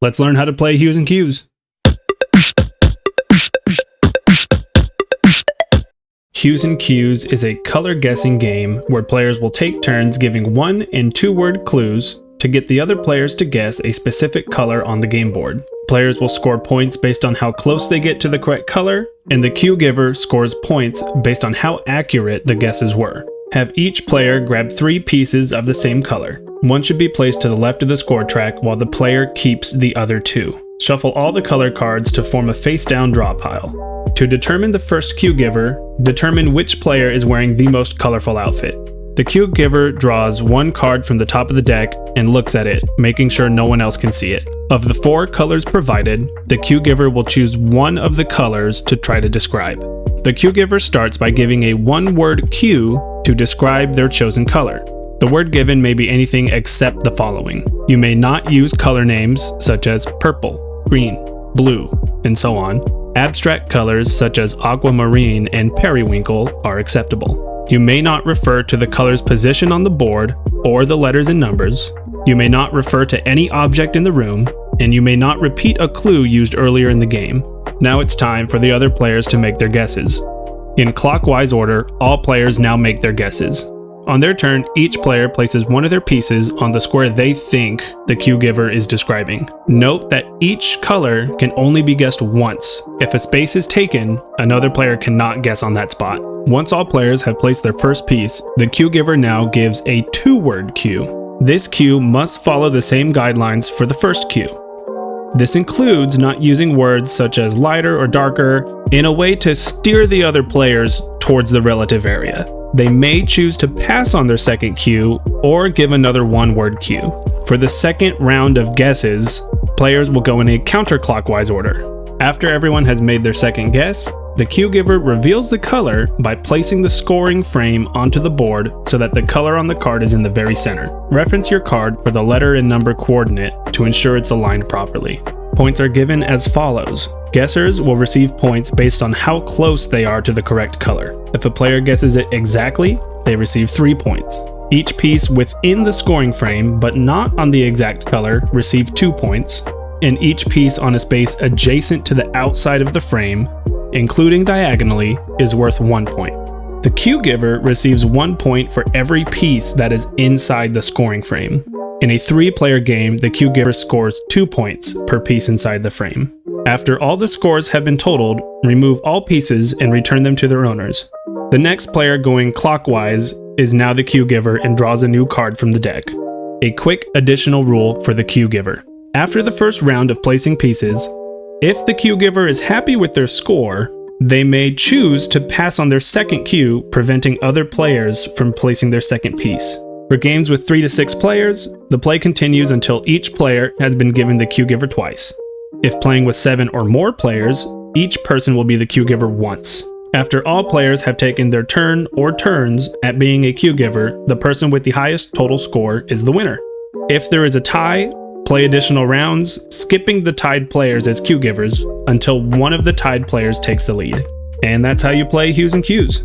let's learn how to play Hues and Cues. Hues and Cues is a color guessing game where players will take turns giving 1- and 2-word clues to get the other players to guess a specific color on the game board. Players will score points based on how close they get to the correct color, and the cue giver scores points based on how accurate the guesses were. Have each player grab 3 pieces of the same color. One should be placed to the left of the score track while the player keeps the other 2. Shuffle all the color cards to form a face-down draw pile. To determine the first cue giver, determine which player is wearing the most colorful outfit. The cue giver draws 1 card from the top of the deck and looks at it, making sure no one else can see it. Of the 4 colors provided, the cue giver will choose one of the colors to try to describe. The cue giver starts by giving a 1-word cue to describe their chosen color. The word given may be anything except the following. You may not use color names such as purple, green, blue, and so on. Abstract colors such as aquamarine and periwinkle are acceptable. You may not refer to the color's position on the board or the letters and numbers. You may not refer to any object in the room, and you may not repeat a clue used earlier in the game. Now it's time for the other players to make their guesses. In clockwise order, all players now make their guesses. On their turn, each player places one of their pieces on the square they think the cue giver is describing. Note that each color can only be guessed once. If a space is taken, another player cannot guess on that spot. Once all players have placed their first piece, the cue giver now gives a 2-word cue. This cue must follow the same guidelines for the first cue. This includes not using words such as lighter or darker in a way to steer the other players towards the relative area. They may choose to pass on their second cue or give another 1-word cue. For the second round of guesses, players will go in a counterclockwise order. After everyone has made their second guess, the cue giver reveals the color by placing the scoring frame onto the board so that the color on the card is in the very center. Reference your card for the letter and number coordinate to ensure it's aligned properly. Points are given as follows. Guessers will receive points based on how close they are to the correct color. If a player guesses it exactly, they receive 3 points. Each piece within the scoring frame, but not on the exact color, receive 2 points, and each piece on a space adjacent to the outside of the frame, including diagonally, is worth 1 point. The cue giver receives 1 point for every piece that is inside the scoring frame. In a 3-player game, the cue giver scores 2 points per piece inside the frame. After all the scores have been totaled, remove all pieces and return them to their owners. The next player going clockwise is now the cue giver and draws a new card from the deck. A quick additional rule for the cue giver. After the first round of placing pieces, if the cue giver is happy with their score, they may choose to pass on their second cue, preventing other players from placing their second piece. For games with 3 to 6 players, the play continues until each player has been given the cue giver twice. If playing with 7 or more players, each person will be the cue giver once. After all players have taken their turn or turns at being a cue giver, the person with the highest total score is the winner. If there is a tie, play additional rounds, skipping the tied players as cue givers until one of the tied players takes the lead. And that's how you play Hues and Cues.